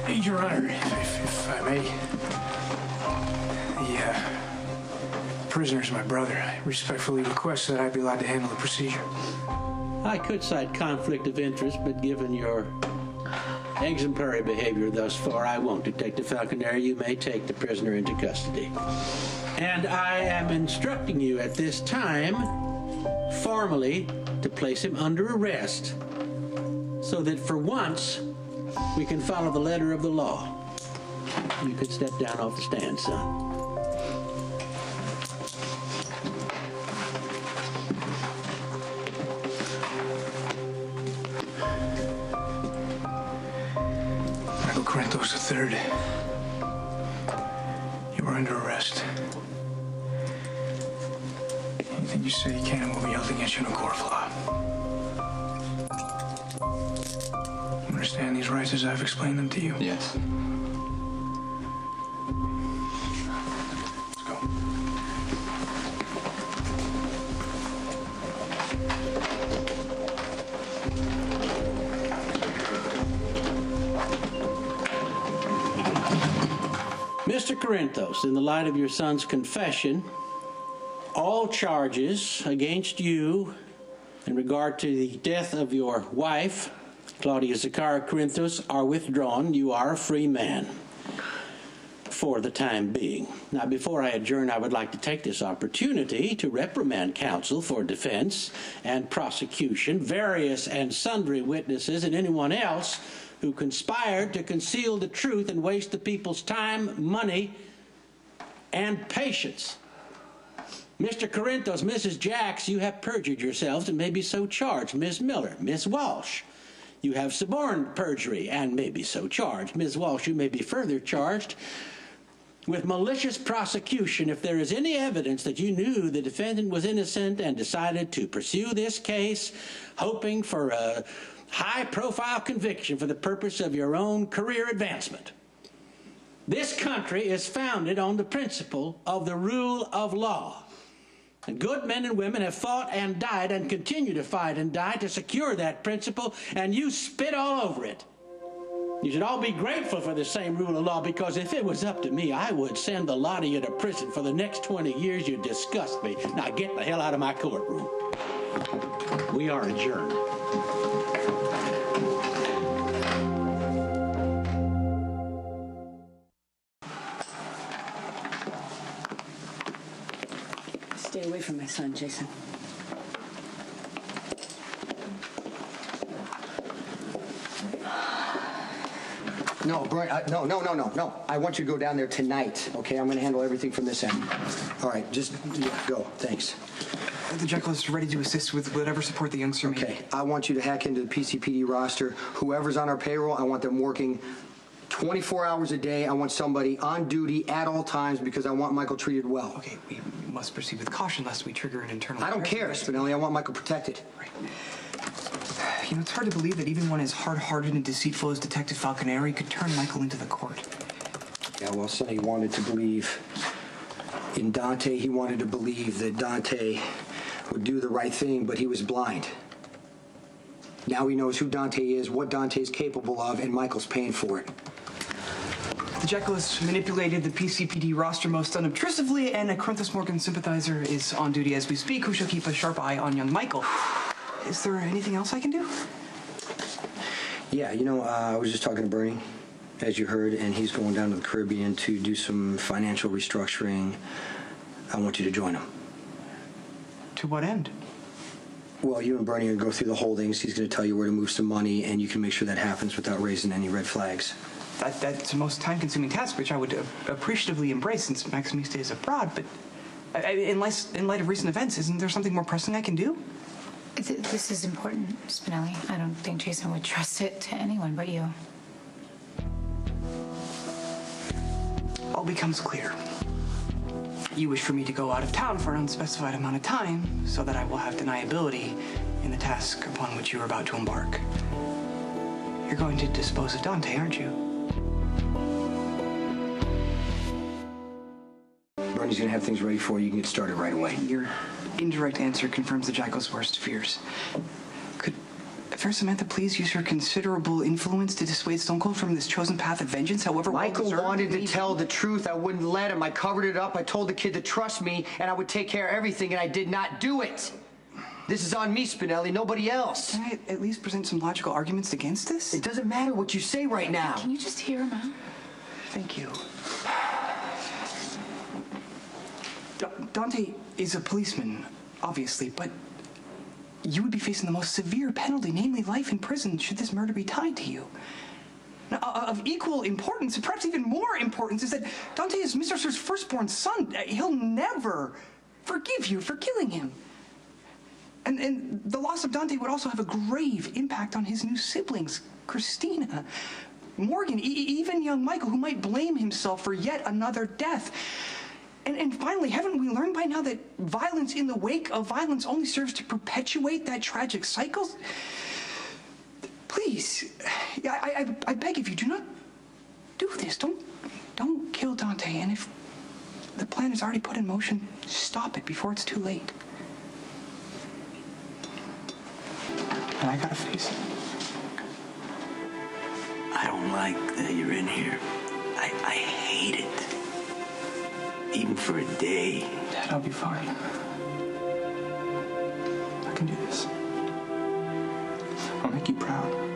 Your Honor, if I may, the prisoner's my brother. I respectfully request that I be allowed to handle the procedure. I could cite conflict of interest, but given your exemplary behavior thus far, I won't. Detective Falconeri, you may take the prisoner into custody. And I am instructing you at this time, formally, to place him under arrest, so that for once, we can follow the letter of the law. You could step down off the stand, son. Michael Corinthos III, you are under arrest. Anything you say you can and will be held against you in a court of law. Understand these rights as I've explained them to you? Yes. Let's go. Mr. Corinthos, in the light of your son's confession, all charges against you in regard to the death of your wife, Claudia Zakara Corinthos, are withdrawn. You are a free man for the time being. Now, before I adjourn, I would like to take this opportunity to reprimand counsel for defense and prosecution, various and sundry witnesses, and anyone else who conspired to conceal the truth and waste the people's time, money, and patience. Mr. Corinthos, Mrs. Jacks, you have perjured yourselves and may be so charged. Ms. Miller, Ms. Walsh, you have suborned perjury and may be so charged. Ms. Walsh, you may be further charged with malicious prosecution if there is any evidence that you knew the defendant was innocent and decided to pursue this case, hoping for a high-profile conviction for the purpose of your own career advancement. This country is founded on the principle of the rule of law. And good men and women have fought and died and continue to fight and die to secure that principle, and you spit all over it. You should all be grateful for the same rule of law, because if it was up to me, I would send the lot of you to prison for the next 20 years. You disgust me. Now get the hell out of my courtroom. We are adjourned. Stay away from my son, Jason. No, Brian, no. I want you to go down there tonight, okay? I'm going to handle everything from this end. All right, just go. Thanks. The Jekyll is ready to assist with whatever support the youngster may need. Okay, I want you to hack into the PCPD roster. Whoever's on our payroll, I want them working 24 hours a day. I want somebody on duty at all times because I want Michael treated well. Okay, we must proceed with caution lest we trigger an internal... I don't care, Spinelli. I want Michael protected. Right. You know, it's hard to believe that even one as hard-hearted and deceitful as Detective Falconeri could turn Michael into the court. Yeah, well, Sonny wanted to believe in Dante. He wanted to believe that Dante would do the right thing, but he was blind. Now he knows who Dante is, what Dante is capable of, and Michael's paying for it. The Jekyll has manipulated the PCPD roster most unobtrusively, and a Corinthos Morgan sympathizer is on duty as we speak, who shall keep a sharp eye on young Michael. Is there anything else I can do? Yeah, you know, I was just talking to Bernie, as you heard, and he's going down to the Caribbean to do some financial restructuring. I want you to join him. To what end? Well, you and Bernie are going to go through the holdings. He's going to tell you where to move some money, and you can make sure that happens without raising any red flags. That's a most time-consuming task, which I would appreciatively embrace since Maxime stays abroad, but in light of recent events, isn't there something more pressing I can do? This is important, Spinelli. I don't think Jason would trust it to anyone but you. All becomes clear. You wish for me to go out of town for an unspecified amount of time so that I will have deniability in the task upon which you are about to embark. You're going to dispose of Dante, aren't you? Bernie's going to have things ready for you. You can get started right away. Your indirect answer confirms the Jekyll's worst fears. Could Fair Samantha, please use your considerable influence to dissuade Stone Cold from this chosen path of vengeance, however Michael well-deserved wanted it may to be. tell the truth. I wouldn't let him. I covered it up. I told the kid to trust me, and I would take care of everything, and I did not do it. This is on me, Spinelli, nobody else. Can I at least present some logical arguments against this? It doesn't matter what you say right now. Can you just hear him out? Thank you. Dante is a policeman, obviously, but you would be facing the most severe penalty, namely life in prison, should this murder be tied to you. Now, of equal importance, and perhaps even more importance, is that Dante is Mr. Sir's firstborn son. He'll never forgive you for killing him. And the loss of Dante would also have a grave impact on his new siblings, Christina, Morgan, even young Michael, who might blame himself for yet another death. And finally, haven't we learned by now that violence in the wake of violence only serves to perpetuate that tragic cycle? Please, I beg of you, do not do this. Don't kill Dante. And if the plan is already put in motion, stop it before it's too late. And I gotta face it. I don't like that you're in here. I hate it. Even for a day. Dad, I'll be fine. I can do this. I'll make you proud.